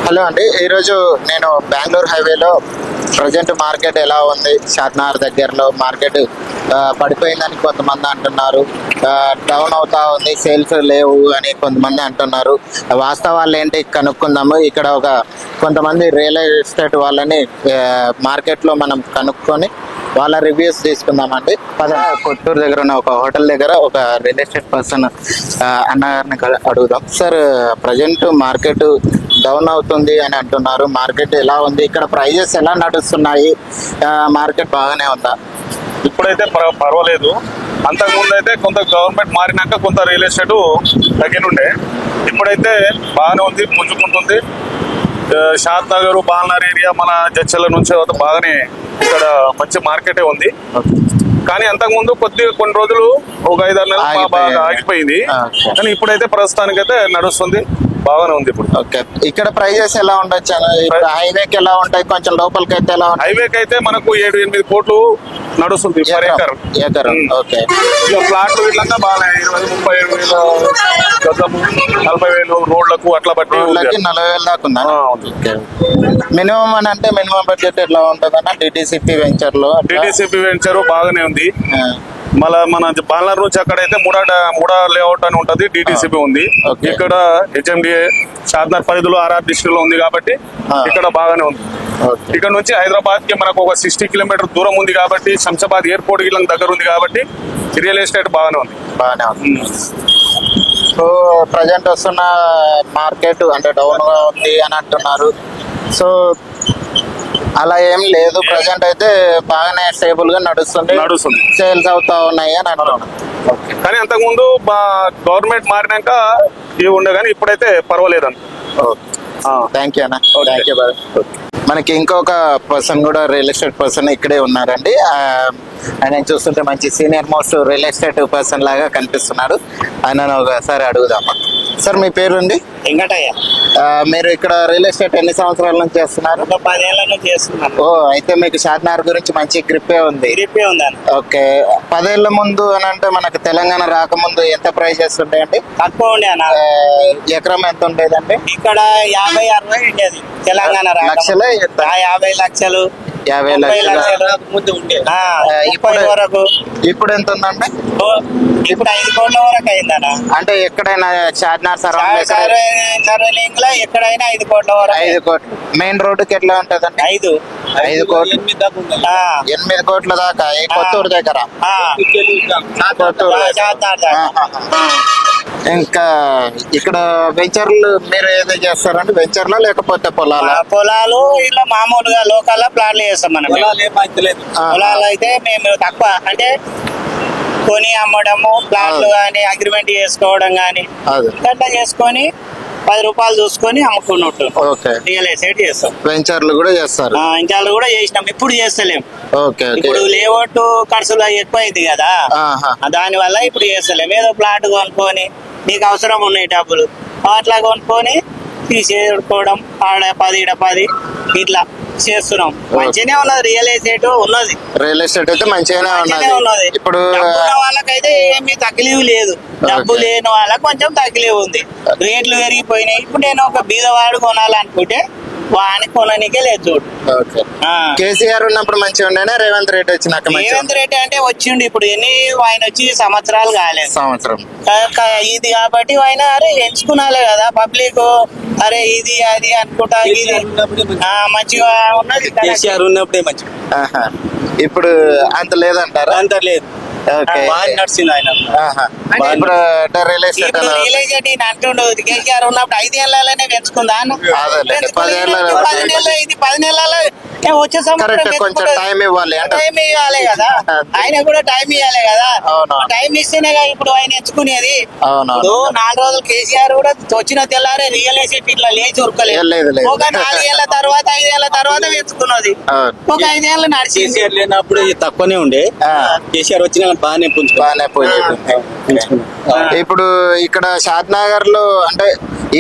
Hello అండి, ఈరోజు నేను బెంగళూరు హైవేలో ప్రజెంట్ మార్కెట్ ఎలా ఉంది, షాద్నగర్ దగ్గరలో మార్కెట్ పడిపోయిందని కొంతమంది అంటున్నారు, డౌన్ అవుతా ఉంది, సేల్స్ లేవు అని కొంతమంది అంటున్నారు. వాస్తవాలు ఏంటి కనుక్కుందాము. ఇక్కడ కొంతమంది రియల్ ఎస్టేట్ వాళ్ళని మార్కెట్లో మనం కనుక్కొని వాళ్ళ రివ్యూస్ తీసుకుందామండి. కొట్టూరు దగ్గర ఉన్న ఒక హోటల్ దగ్గర ఒక రియల్ ఎస్టేట్ పర్సన్ అన్నగారిని అడుగుదాం. సార్, ప్రజెంట్ మార్కెట్ డౌన్ అవుతుంది అని అంటున్నారు. మార్కెట్ ఎలా ఉంది, ఇక్కడ ప్రైజెస్ ఎలా నడుస్తున్నాయి, మార్కెట్ బాగానే ఉందా? ఇప్పుడైతే పర్వాలేదు. అంతకుముందు అయితే కొంత గవర్నమెంట్ మారినాక కొంత రియల్ ఎస్టేట్ తగ్గినుండే. ఇప్పుడైతే బాగానే ఉంది, పుంజుకుంటుంది. షాద్నగర్ బాల్నగర్ ఏరియా మన జడ్చల నుంచి బాగానే ఇక్కడ మంచి మార్కెటే ఉంది. కానీ అంతకుముందు కొన్ని రోజులు ఒక 5-6 నెలలు బాగా ఆగిపోయింది. కానీ ఇప్పుడైతే ప్రస్తుతానికైతే నడుస్తుంది, బాగానే ఉంది. ఇప్పుడు ఓకే, ఇక్కడ ప్రైజెస్ ఎలా ఉండొచ్చు? హైవేకి ఎలా ఉంటాయి, కొంచెం లోపలికి అయితే ఎలా ఉంటాయి? హైవేకి అయితే మనకు 7-8 కోట్లు నడుస్తుంది పర్ ఎకర్. ఓకే, ప్లాట్లు ఇట్లా బాగా 20-30 వేలు గజము, 40 వేలు రోడ్లకు అట్లా బట్టి 40,000 దాకా ఉందా? మినిమం అని అంటే మినిమం బడ్జెట్ ఎట్లా ఉంటుంది అన్న? డిటిసిపి వెంచర్ లో డిటిసిపి వెంచర్ బాగానే ఉంది. మళ్ళా మన బాలనగర్ నుంచి అక్కడైతే మూడా లేఅవుట్ అని ఉంటది, డిటిసిపి ఉంది. ఇక్కడ హెచ్ఎండిఏ షాద్నగర్ పరిధిలో ఆర్ఆర్ డిస్ట్రిక్ట్ లో ఉంది కాబట్టి ఇక్కడ బాగానే ఉంది. ఇక్కడ నుంచి హైదరాబాద్ కి మనకు ఒక 60 కిలోమీటర్ దూరం ఉంది కాబట్టి, శంషాబాద్ ఎయిర్పోర్ట్ కి దగ్గర ఉంది కాబట్టి రియల్ ఎస్టేట్ బాగానే ఉంది. సో ప్రజెంట్ వస్తున్న మార్కెట్ అంటే డౌన్ గా ఉంది అని అంటున్నారు. సో అలా ఏం లేదు, ప్రజెంట్ అయితే బాగానే స్టేబుల్ గా నడుస్తుంది, సేల్స్ అవుతా ఉన్నాయి అని అంటున్నారు. కానీ అంతకుముందు గవర్నమెంట్ మారినాక ఇవి ఉండే, కానీ ఇప్పుడైతే పర్వాలేదు. థ్యాంక్ యూ అన్న. Thank you. మనకి ఇంకొక పర్సన్ కూడా రియల్ ఎస్టేట్ పర్సన్ ఇక్కడే ఉన్నారండి. ఆయన చూస్తుంటే మంచి senior most real estate person లాగా కనిపిస్తున్నారు. ఆయన ఒకసారి అడుగుదామా. సార్, మీ పేరు అండి? వెంకటయ్య. మీరు ఇక్కడ రియల్ ఎస్టేట్ ఎన్ని సంవత్సరాల నుంచి చేస్తున్నారు? 10 ఏళ్ల నుంచి చేస్తున్నాను. ఓ, అయితే మీకు షాద్నగర్ గురించి మంచి గ్రిప్పే ఉంది. ఓకే, 10 ఏళ్ల ముందు అని అంటే మనకు తెలంగాణ రాకముందు ఎంత ప్రైజెస్ ఉంటాయండి? తక్కువ ఉండే అన్న. ఎకరం ఎంత ఉండేదండి? ఇక్కడ 50-60 ఉండేది. తెలంగాణ లక్షలే? 50 లక్షలు, 50 లక్షలు ముందు ఉండేది. ఇప్పుడు ఎంత ఉందండి? ఇప్పుడు 5 కోట్ల వరకు అయిందన్న. అంటే ఎక్కడైనా షాద్నగర్ సర్వేలింగ్ లో ఎక్కడైనా 5 కోట్ల వరకు. 5 కోట్లు. మెయిన్ రోడ్డుకి ఎట్లా ఉంటదండి? 5 కోట్లు, 8 కోట్ల దాకా. కొత్తూరు దగ్గర. ఇంకా ఇక్కడ వెంచర్లు మీరు ఏదో చేస్తారండి? వెంచర్లో లేకపోతే పొలాలు ఇట్లా మామూలుగా లోకల్ ప్లాట్లు చేస్తాం మనం. పొలాలు అయితే మేము తక్కువ, అంటే కొని అమ్మడము, ప్లాట్లు గానీ అగ్రిమెంట్ చేసుకోవడం గానీ అట్లా చేసుకొని 10 రూపాయలు చూసుకొని అమ్ముకున్నట్టు రియల్ ఎస్టేట్ చేస్తాం. వెంచర్లు కూడా చేస్తారు? వెంచర్లు కూడా చేసినాం, ఇప్పుడు చేస్తలేం. ఇప్పుడు లేఅవుట్ ఖర్చులు ఎక్కువ అయింది కదా, దాని వల్ల ఇప్పుడు చేస్తలేం. ఏదో ప్లాట్ కొనుక్కొని నీకు అవసరం ఉన్నాయి డబ్బులు అట్లా కొనుక్కొని తీసేసుకోవడం, ఆడ 10 ఈడ 10 ఇట్లా చేస్తున్నాం. మంచిగానే ఉన్నది రియల్ ఎస్టేట్ ఉన్నది. రియల్ ఎస్టేట్ అయితే మంచిగానే ఉన్నది. ఇప్పుడు వాళ్ళకైతే ఏమీ తక్కువ లేదు, డబ్బు లేని వాళ్ళకి కొంచెం తక్కువ ఉంది. రేట్లు పెరిగిపోయినాయి. ఇప్పుడు నేను ఒక బీదవాడు కొనాలనుకుంటే వాని కొననికే లేదు చూడు. కేసీఆర్ ఉన్నప్పుడు మంచిగా ఉండేనా? రేవంత్ రెడ్డి వచ్చినాక? రేవంత్ రెడ్డి అంటే వచ్చిండు, ఇప్పుడు ఆయన వచ్చి సంవత్సరాలు కాలేదు. సంవత్సరం ఇది కాబట్టి ఆయన ఎంచుకున్నాలే కదా పబ్లిక్. అరే ఇది అది అనుకుంటా, ఇది మంచిగా ఉన్నది. కేసీఆర్ ఉన్నప్పుడే మంచిగా. ఇప్పుడు అంత లేదంటారా? అంత లేదు, నడిచింది ఆయన. రియల్ ఎస్టేట్ అంటుండు కేసీఆర్ ఉన్నప్పుడు 5 ఏళ్లనే పెంచుకుందా? 10 నెలల వచ్చే కొంచెం టైం ఇవ్వాలి కదా, ఆయన కూడా టైం ఇవ్వాలి కదా. టైం ఇస్తేనే ఇప్పుడు ఆయన ఎంచుకునేది. ఇప్పుడు 4 రోజులు కేసీఆర్ కూడా వచ్చిన తెల్లారే రియల్ ఎస్టేట్ ఇట్లా లేచి ఉరకలేదు. ఒక 4 ఏళ్ల తర్వాత 5 ఏళ్ల తర్వాత పెంచుకున్నది. ఒక 5 ఏళ్ళు నడిచి. కేసీఆర్ లేనప్పుడు తక్కువనే ఉండే, కేసీఆర్ వచ్చిన బాగానే ఇప్పుడు ఇక్కడ షాద్నగర్ లో అంటే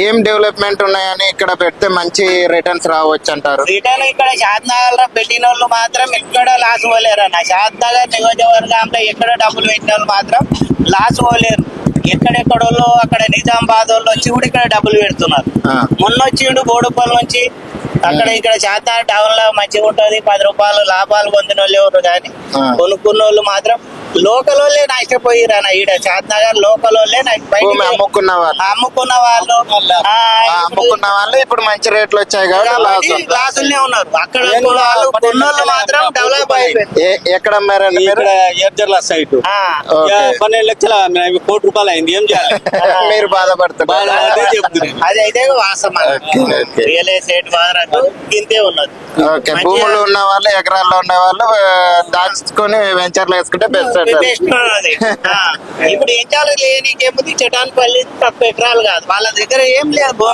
ఏం డెవలప్మెంట్ ఉన్నాయని ఇక్కడ పెడితే మంచి రిటర్న్స్ రావచ్చు అంటారు? రిటర్న్ ఇక్కడ షాద్నగర్ లో పెట్టిన వాళ్ళు మాత్రం ఎక్కడ లాస్ పోలేరు అన్న. షాద్నగర్ నియోజకవర్గంలో ఎక్కడ డబ్బులు పెట్టిన వాళ్ళు మాత్రం లాస్ పోలేరు. ఎక్కడెక్కడోళ్ళు అక్కడ నిజామాబాద్ వాళ్ళు వచ్చి కూడా ఇక్కడ డబ్బులు పెడుతున్నారు. మొన్న వచ్చిండు బోడుపల్లి నుంచి, అక్కడ ఇక్కడ శాతా టౌన్ లో మంచిగా ఉంటది, 10 రూపాయలు లాభాలు పొందిన వాళ్ళు ఎవరు కానీ కొనుక్కున్న వాళ్ళు మాత్రం లోకల్ వాళ్ళే నష్టపోయిరన్న. ఈడ శాతనగర్ లోకల్ వాళ్ళే అమ్ముకున్న వాళ్ళు ఇప్పుడు మంచి రేట్లు వచ్చాయి కాబట్టి క్లాసులనే ఉన్నారు. అక్కడ వాళ్ళు కొన్నోళ్ళు మాత్రం డెవలప్ అయిపోయింది. ఎక్కడ అమ్మారండి సైట్ 12 లక్షల ₹1 కోటి అయింది. ఏం చేయాలి? మీరు బాధపడుతున్నారు. అది అయితే వాస్తవం. రియల్ ఎస్టేట్ బాధ ఇంతే ఉన్నది. ఓకే, భూములు ఉన్న వాళ్ళు ఎకరాల్లో ఉన్న వాళ్ళు దాచుకొని వెంచర్లు వేసుకుంటే బెస్ట్. ఇప్పుడు ఎకరాలు నీకేముంది, చటాన్పల్లి తక్కువ ఎకరాలు కాదు, వాళ్ళ దగ్గర ఏం లేదు,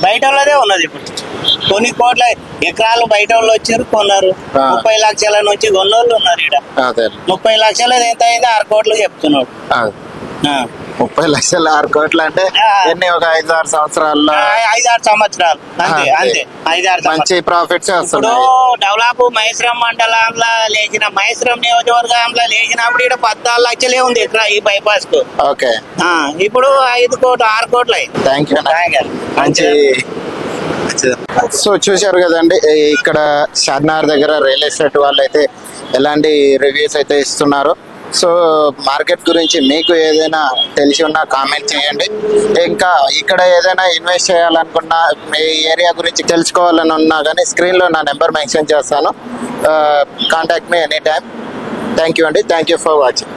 బయట వాళ్ళదే ఉన్నది. ఇప్పుడు కొన్ని కోట్ల ఎకరాలు బయట వాళ్ళు వచ్చారు, కొన్నారు. 30 లక్షల నుంచి కొన్నోళ్ళు ఉన్నారు. ఇక్కడ 30 లక్షలు ఎంత అయింది? 6 కోట్లు చెప్తున్నాడు. 30 లక్షలు 6 కోట్లు అంటే ఎన్ని? ఒక 5-6 సంవత్సరాల్లో 5-6 సంవత్సరాలు అంతే. 5-6 మంచి ప్రాఫిట్స్ ఇప్పుడు డెవలప్ మహేశ్వరం మండలంలో లేచిన, మహేశ్వరం నియోజకవర్గంలో లేచినప్పుడు ఇక్కడ 14 లక్షలే ఉంది ఎకరా ఈ బైపాస్ కు. ఓకే, ఇప్పుడు 5 కోట్లు 6 కోట్లు అయింది. Thank you. మంచి. సో చూశారు కదండి, ఇక్కడ షాద్నగర్ దగ్గర రియల్ ఎస్టేట్ వాళ్ళు అయితే ఎలాంటి రివ్యూస్ అయితే ఇస్తున్నారు. సో మార్కెట్ గురించి మీకు ఏదైనా తెలిసి ఉన్నా కామెంట్ చేయండి. ఇంకా ఇక్కడ ఏదైనా ఇన్వెస్ట్ చేయాలనుకున్నా, మీ ఏరియా గురించి తెలుసుకోవాలని ఉన్నా కానీ స్క్రీన్లో నా నెంబర్ మెన్షన్ చేస్తాను. Contact me any time. Thank you అండి. Thank you for watching.